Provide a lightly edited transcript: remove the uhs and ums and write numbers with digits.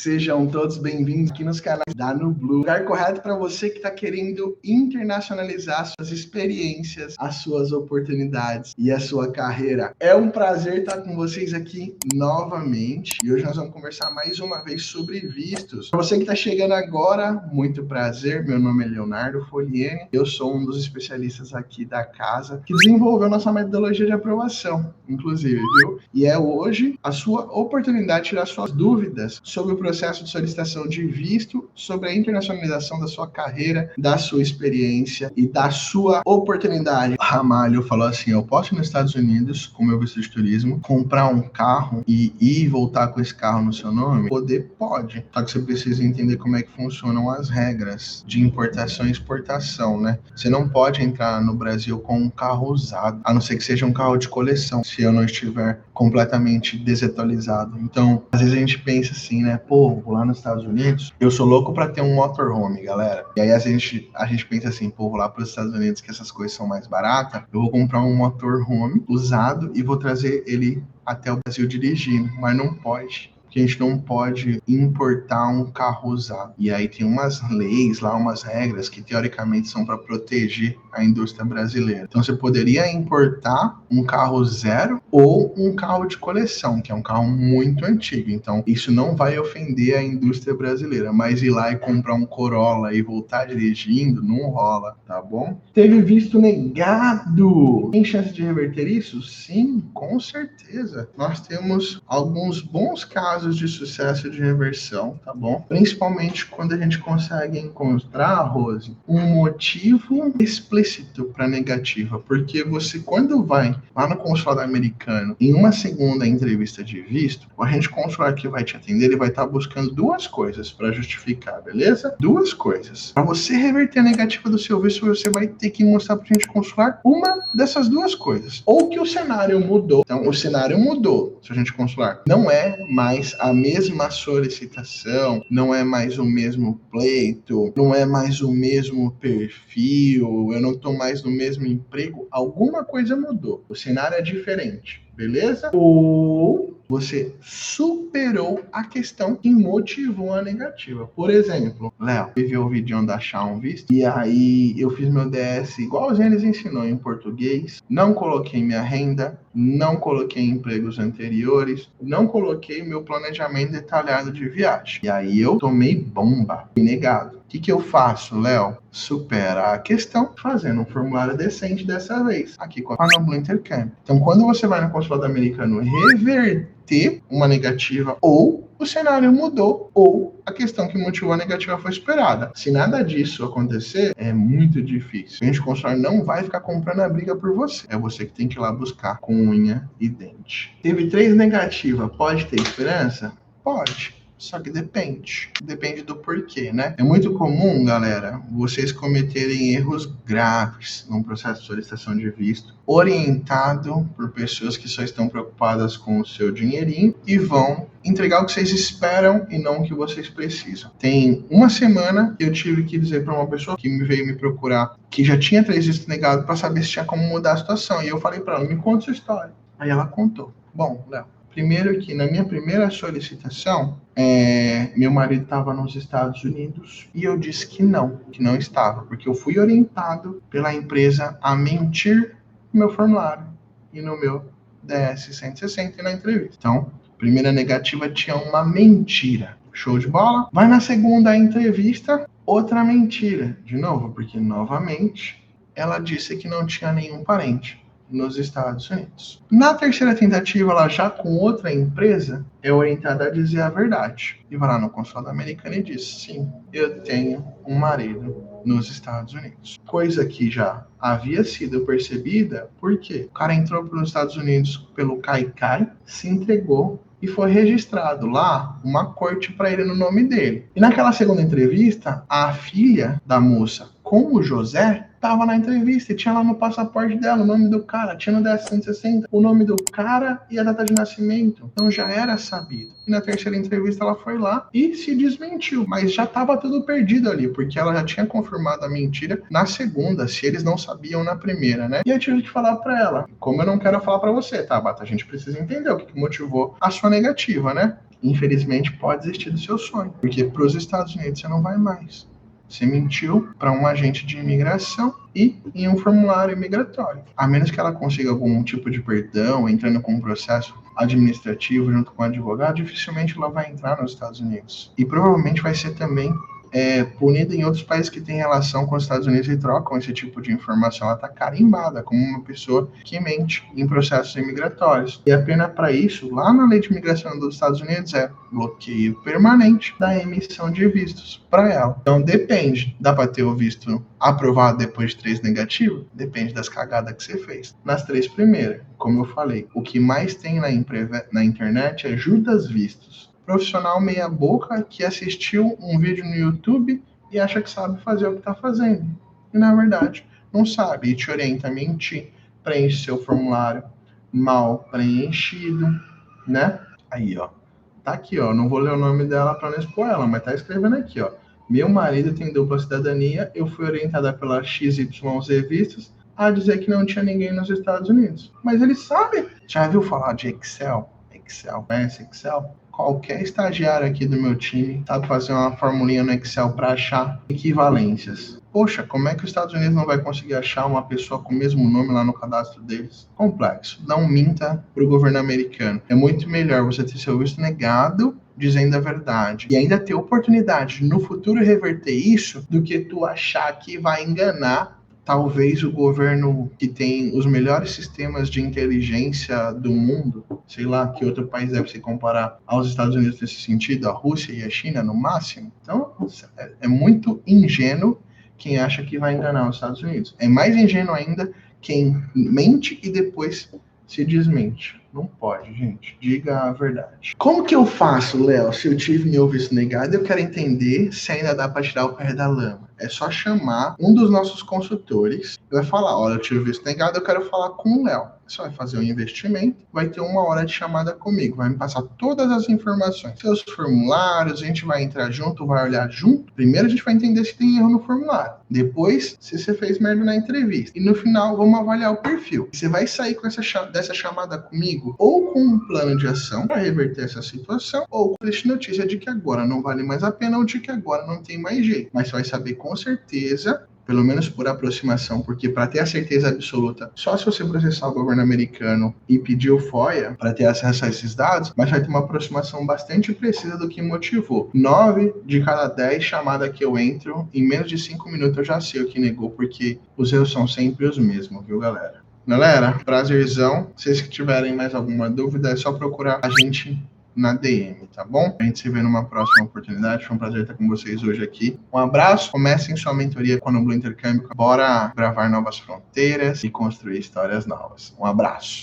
Sejam todos bem-vindos aqui nos canais da Nublu. Lugar correto para você que está querendo internacionalizar suas experiências, as suas oportunidades e a sua carreira. É um prazer estar com vocês aqui novamente. E hoje nós vamos conversar mais uma vez sobre vistos. Para você que está chegando agora, muito prazer. Meu nome é Leonardo Foliene. Eu sou um dos especialistas aqui da casa que desenvolveu nossa metodologia de aprovação, inclusive, viu? E é hoje a sua oportunidade de tirar suas dúvidas sobre o processo de solicitação de visto, sobre a internacionalização da sua carreira, da sua experiência e da sua oportunidade. Ramalho falou assim: eu posso ir nos Estados Unidos com meu visto de turismo, comprar um carro e ir e voltar com esse carro no seu nome? Poder pode, só que você precisa entender como é que funcionam as regras de importação e exportação, né? Você não pode entrar no Brasil com um carro usado, a não ser que seja um carro de coleção, se eu não estiver completamente desatualizado. Então, às vezes a gente pensa assim, né? Pô, vou lá nos Estados Unidos, eu sou louco pra ter um motorhome, galera. E aí a gente pensa assim, pô, vou lá pros Estados Unidos que essas coisas são mais baratas, eu vou comprar um motorhome usado e vou trazer ele até o Brasil dirigindo, mas não pode. Que a gente não pode importar um carro usado. E aí tem umas leis lá, umas regras que teoricamente são para proteger a indústria brasileira. Então você poderia importar um carro zero ou um carro de coleção, que é um carro muito antigo. Então isso não vai ofender a indústria brasileira, mas ir lá e comprar um Corolla e voltar dirigindo não rola, tá bom? Teve visto negado. Tem chance de reverter isso? Sim, com certeza. Nós temos alguns bons casos de sucesso de reversão, tá bom? Principalmente quando a gente consegue encontrar, Rose, um motivo explícito para negativa, porque você, quando vai lá no consulado americano, em uma segunda entrevista de visto, o agente consular que vai te atender, ele vai estar buscando duas coisas para justificar, beleza? Duas coisas. Para você reverter a negativa do seu visto, você vai ter que mostrar para o agente consular uma dessas duas coisas. Ou que o cenário mudou. Então, o cenário mudou, seu agente consular. Não é mais a mesma solicitação, não é mais o mesmo pleito, não é mais o mesmo perfil, eu não estou mais no mesmo emprego, alguma coisa mudou, o cenário é diferente, beleza? Ou você superou a questão que motivou a negativa. Por exemplo, Léo, eu vi o vídeo da Shawn Visto e aí eu fiz meu DS igualzinho eles ensinou em português, não coloquei minha renda, não coloquei empregos anteriores, não coloquei meu planejamento detalhado de viagem. E aí eu tomei bomba, fui negado. O que eu faço, Léo? Superar a questão fazendo um formulário decente dessa vez, aqui com a Nublu Intercâmbio. Então, quando você vai no consulado americano reverter uma negativa, ou o cenário mudou, ou a questão que motivou a negativa foi superada. Se nada disso acontecer, é muito difícil. O agente consular não vai ficar comprando a briga por você. É você que tem que ir lá buscar com unha e dente. Teve 3 negativas. Pode ter esperança? Pode. Só que depende do porquê, né? É muito comum, galera, vocês cometerem erros graves num processo de solicitação de visto, orientado por pessoas que só estão preocupadas com o seu dinheirinho e vão entregar o que vocês esperam e não o que vocês precisam. Tem uma semana que eu tive que dizer para uma pessoa que veio me procurar, que já tinha 3 vistos negados, para saber se tinha como mudar a situação. E eu falei para ela, me conta sua história. Aí ela contou. Bom, Léo, primeiro que na minha primeira solicitação, meu marido estava nos Estados Unidos e eu disse que não estava, porque eu fui orientado pela empresa a mentir no meu formulário e no meu DS-160 e na entrevista. Então, primeira negativa tinha uma mentira. Show de bola? Vai na segunda entrevista, outra mentira. De novo, porque novamente ela disse que não tinha nenhum parente nos Estados Unidos. Na terceira tentativa, ela já com outra empresa, é orientada a dizer a verdade. E vai lá no consulado americano e diz, sim, eu tenho um marido nos Estados Unidos. Coisa que já havia sido percebida, porque o cara entrou para os Estados Unidos pelo Caicai, se entregou e foi registrado lá uma corte para ele no nome dele. E naquela segunda entrevista, a filha da moça com o José estava na entrevista e tinha lá no passaporte dela o nome do cara, tinha no DS-160 o nome do cara e a data de nascimento. Então já era sabido. E na terceira entrevista ela foi lá e se desmentiu, mas já estava tudo perdido ali, porque ela já tinha confirmado a mentira na segunda, se eles não sabiam na primeira, né? E eu tive que falar para ela, como eu não quero falar para você, tá, Bata? A gente precisa entender o que motivou a sua negativa, né? infelizmente pode desistir do seu sonho, porque para os Estados Unidos você não vai mais. Você mentiu para um agente de imigração e em um formulário migratório. A menos que ela consiga algum tipo de perdão, entrando com um processo administrativo junto com o advogado, dificilmente ela vai entrar nos Estados Unidos. E provavelmente vai ser também punida em outros países que têm relação com os Estados Unidos e trocam esse tipo de informação. Ela está carimbada como uma pessoa que mente em processos imigratórios. E a pena para isso, lá na lei de imigração dos Estados Unidos, é bloqueio permanente da emissão de vistos para ela. Então depende, dá para ter o visto aprovado depois de 3 negativos? Depende das cagadas que você fez. Nas 3 primeiras, como eu falei, o que mais tem na internet é Judas Vistos. Profissional meia boca que assistiu um vídeo no YouTube e acha que sabe fazer o que está fazendo. E na verdade não sabe e te orienta a mentir, preenche seu formulário mal preenchido, né? Aí, ó. Tá aqui, ó. Não vou ler o nome dela para não expor ela, mas tá escrevendo aqui, ó. Meu marido tem dupla cidadania, eu fui orientada pela XYZ Vistos a dizer que não tinha ninguém nos Estados Unidos. Mas ele sabe. Já viu falar de Excel? Conhece Excel? Qualquer estagiário aqui do meu time sabe fazer uma formulinha no Excel para achar equivalências. Poxa, como é que os Estados Unidos não vai conseguir achar uma pessoa com o mesmo nome lá no cadastro deles? Complexo. Não minta para o governo americano. É muito melhor você ter seu visto negado dizendo a verdade e ainda ter oportunidade de no futuro reverter isso do que tu achar que vai enganar talvez o governo que tem os melhores sistemas de inteligência do mundo, sei lá, que outro país deve se comparar aos Estados Unidos nesse sentido, a Rússia e a China no máximo. Então, é muito ingênuo quem acha que vai enganar os Estados Unidos. É mais ingênuo ainda quem mente e depois se desmente. Não pode, gente. Diga a verdade. Como que eu faço, Léo, se eu tive meu visto negado e eu quero entender se ainda dá para tirar o pé da lama? É só chamar um dos nossos consultores e vai falar, olha, eu tive o visto negado, eu quero falar com o Léo. Você vai fazer um investimento, vai ter 1 hora de chamada comigo, vai me passar todas as informações, seus formulários, a gente vai entrar junto, vai olhar junto. Primeiro a gente vai entender se tem erro no formulário. Depois, se você fez merda na entrevista. E no final, vamos avaliar o perfil. Você vai sair com dessa chamada comigo ou com um plano de ação para reverter essa situação, ou com a notícia de que agora não vale mais a pena ou de que agora não tem mais jeito. Mas você vai saber com certeza, pelo menos por aproximação, porque para ter a certeza absoluta, só se você processar o governo americano e pedir o FOIA para ter acesso a esses dados, mas vai ter uma aproximação bastante precisa do que motivou. 9 de cada 10 chamadas que eu entro, em menos de 5 minutos eu já sei o que negou, porque os erros são sempre os mesmos, viu, galera? Galera, prazerzão. Se vocês tiverem mais alguma dúvida, é só procurar a gente na DM, tá bom? A gente se vê numa próxima oportunidade. Foi um prazer estar com vocês hoje aqui. Um abraço. Comecem sua mentoria com a Nublu Intercâmbio. Bora gravar novas fronteiras e construir histórias novas. Um abraço.